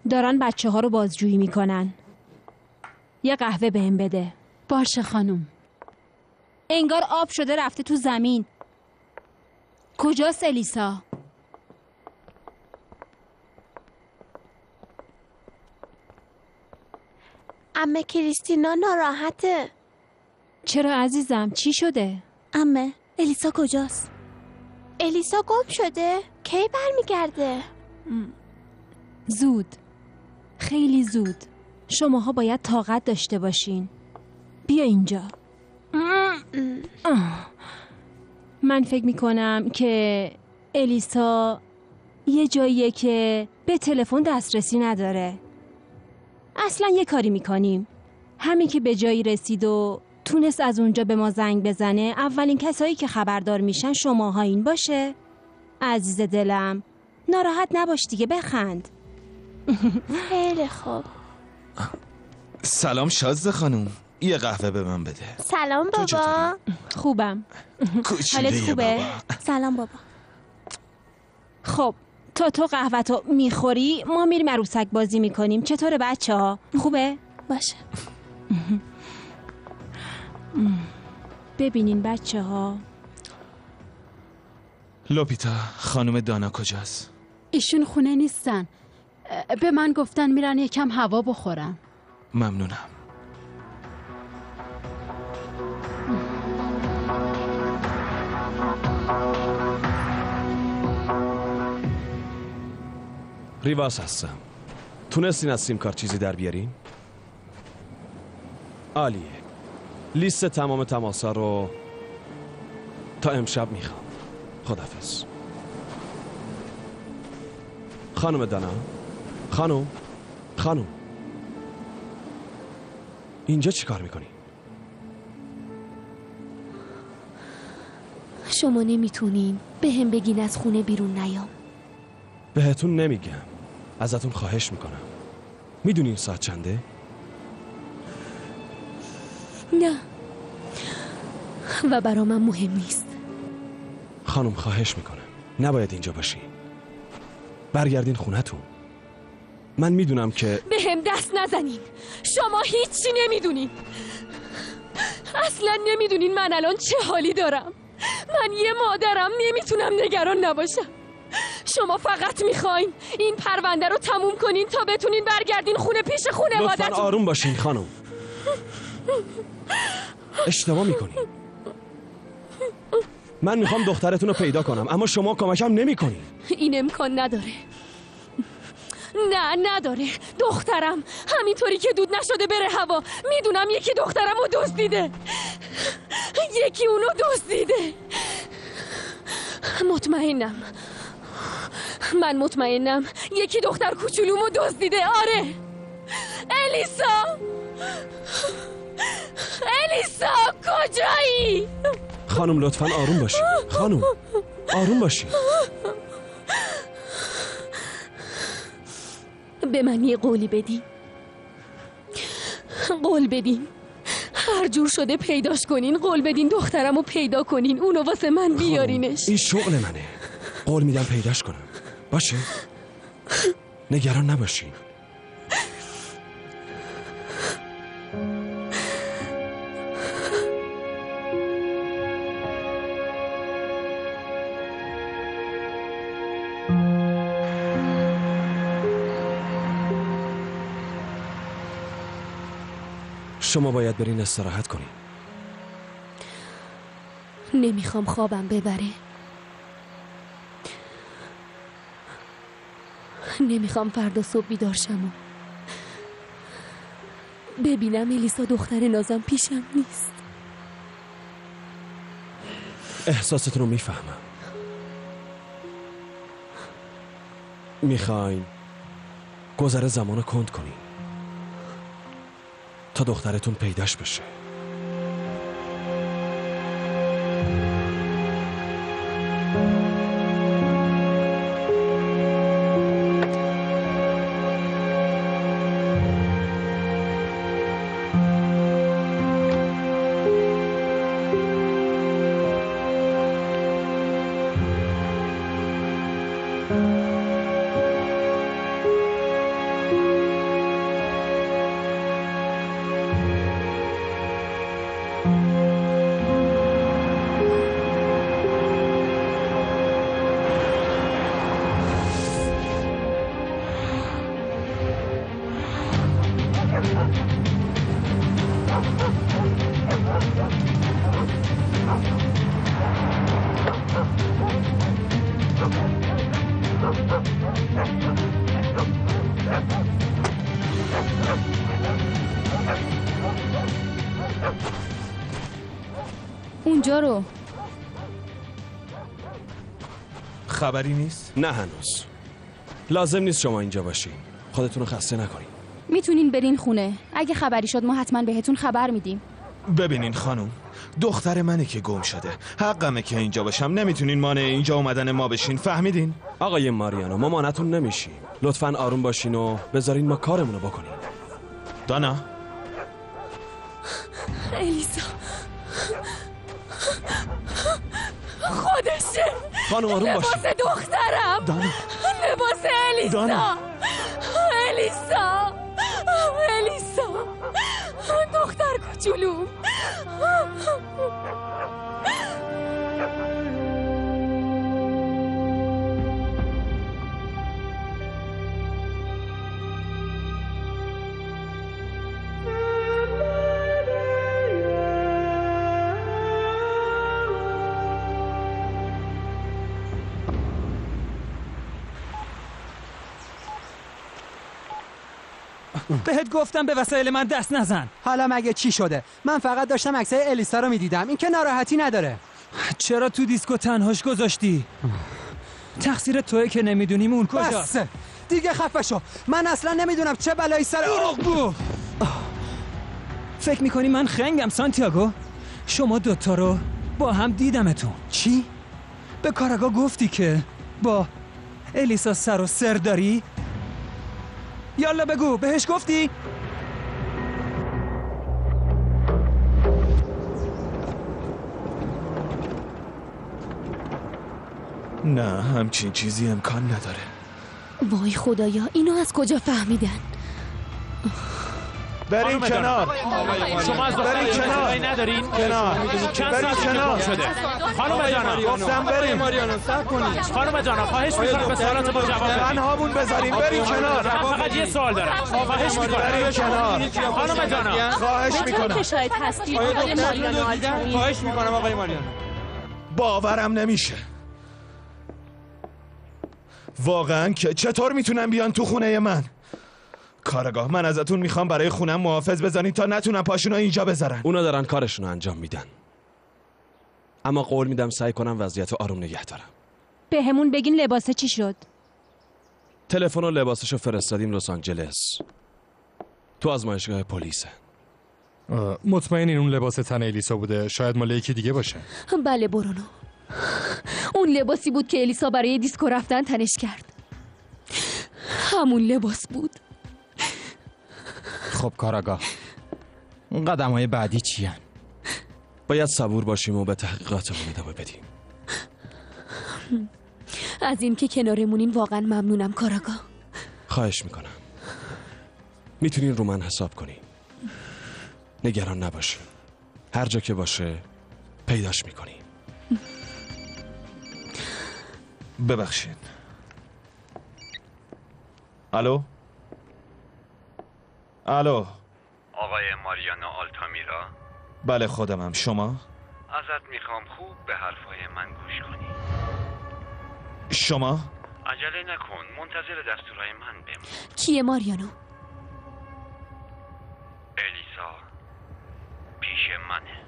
دارن بچه ها رو بازجویی میکنن. یه قهوه بهم بده. باشه خانم. انگار آب شده رفته تو زمین. کجاست الیسا؟ عمه کریستینا ناراحته. چرا عزیزم؟ چی شده؟ عمه الیسا کجاست؟ الیسا گم شده؟ کی برمیگرده؟ زود، خیلی زود. شماها باید طاقت داشته باشین. بیا اینجا. من فکر میکنم که الیسا یه جاییه که به تلفن دسترسی نداره. اصلا یه کاری میکنیم. همین که به جایی رسید و تونست از اونجا به ما زنگ بزنه، اولین کسایی که خبردار میشن شماها این باشه. عزیز دلم ناراحت نباش دیگه، بخند. خیلی خوب. سلام شازده خانم، یه قهوه به من بده. سلام بابا. خوبم. حالت خوبه؟ بابا. سلام بابا. خب تو قهوه‌تو میخوری، ما میریم عروسک بازی میکنیم. چطوره بچه ها؟ خوبه؟ باشه. ببینین بچه ها، لوپیتا، خانم دانا کجاست؟ ایشون خونه نیستن. به من گفتن میرن یکم هوا بخورن. ممنونم. ریواز هستم. تونستین از سیم کارت چیزی در بیارین؟ عالیه. لیست تمام تماسا رو تا امشب میخوام. خداحافظ. خانم دانا، خانم اینجا چی کار میکنی؟ شما نمیتونین به هم بگین از خونه بیرون نیام. بهتون نمیگم. ازتون خواهش میکنم. میدونین ساعت چنده؟ نه، و برا من مهم نیست. خانم خواهش میکنم نباید اینجا باشی. برگردین خونتون. من میدونم که به هم دست نزنین. شما هیچی نمیدونین. اصلا نمیدونین من الان چه حالی دارم. من یه مادرم، نمیتونم نگران نباشم. شما فقط میخواین این پرونده رو تموم کنین تا بتونین برگردین خونه پیش خانواده‌تون. لطفاً آروم باشین خانم. اشتباه میکنین. من میخوام دخترتون رو پیدا کنم اما شما کمکم نمیکنین. این امکان نداره. نه نداره. دخترم همینطوری که دود نشده بره هوا. میدونم یکی دخترم رو دزدیده. یکی اونو دزدیده. من مطمئنم یکی دختر کوچولومو دزدیده. آره. الیسا کجایی؟ خانم لطفاً آروم باشین. خانم آروم باشین. به من یه قولی بدین. قول بدین هر جور شده پیداش کنین. قول بدین دخترمو پیدا کنین، اونو واسه من بیارینش. این شغل منه. قول میدم پیداش کنم. باشه؟ نگران نباشین. شما باید برین استراحت کنین. نمیخوام خوابم ببره. نمیخوام فردا صبح بیدار شم و ببینم الیسا دختر نازم پیشم نیست. احساستون رو میفهمم. میخواین گذر زمان رو کند کنین تا دخترتون پیداش بشه. اونجا رو. خبری نیست؟ نه هنوز. لازم نیست شما اینجا باشین. خودتون رو خسته نکنین. میتونین برین خونه. اگه خبری شد ما حتما بهتون خبر میدیم. ببینین خانم، دختر منه که گم شده. حقمه که اینجا باشم. نمیتونین مانع اینجا اومدن ما بشین. فهمیدین؟ آقای ماریانو، ما مانعتون نمیشیم. لطفاً آروم باشین و بذارین ما کارمون رو بکنیم. دانا، الیسا خودشه. خانم آروم باشین. لباس دخترم. دانا، لباس الیسا. دانا. الیسا، الیسا، دختر کوچولو. بهت گفتم به وسایل من دست نزن. حالا مگه چی شده؟ من فقط داشتم عکسای الیسا رو میدیدم. این که ناراحتی نداره. چرا تو دیسکو تنهاش گذاشتی؟ تقصیر توئه که نمیدونیم اون کجاست. بس دیگه خفه شو. من اصلا نمیدونم چه بلایی سر دروغگو. فکر میکنی من خنگم سانتیاگو؟ شما دوتا رو با هم دیدمتون. چی؟ به کاراگاه گفتی که با الیسا سر و سر داری؟ یالا بگو، بهش گفتی؟ نه همچین چیزی امکان نداره. وای خدایا، اینو از کجا فهمیدن؟ بریم کنار. شما از بریم کنار. ندارین؟ کنار. چند بریم ساعت کنار. شده؟ خانم جانا، گفتم بریم. خانم جانا، خواهش می‌کنم به سوالات ما جواب بدید. تنهامون بذاریم. بریم کنار. من فقط یه سوال دارم. خواهش می‌کنم. بریم کنار. خانم جانا، خواهش میکنم. که شاید هستید آقای ماریانو آلتامی. خواهش میکنم آقای ماریانو. باورم نمیشه. واقعا که چطور میتونن بیان تو خونه من؟ کارگاه، من ازتون میخوام برای خونم محافظ بزنید تا نتونن پاشونو اینجا بذارن. اونا دارن کارشون رو انجام میدن. اما قول میدم سعی کنم وضعیت رو آروم نگه دارم. به همون بگین لباسه چی شد؟ تلفن و لباسشو فرستادیم لس آنجلس. تو آزمایشگاه پلیسه. مطمئنین اون لباس تن الیسا بوده؟ شاید مال یکی دیگه باشه. بله برونو، اون لباسی بود که الیسا برای دیسکو رفتن تنش کرد. همون لباس بود. خب کاراگاه، قدم‌های بعدی چی هن؟ باید صبور باشیم و به تحقیقاتمون ادامه بدیم. از این که کنارمونین واقعا ممنونم کاراگاه. خواهش میکنم. میتونین رو من حساب کنین. نگران نباشین. هر جا که باشه پیداش میکنین. ببخشید. الو؟ الو؟ آقای ماریانو آلتامیرا؟ بله خودمم. شما؟ ازت میخوام خوب به حرفای من گوش کنی. شما؟ عجله نکن، منتظر دستورای من بمون. کیه ماریانو؟ الیسا پیش منه.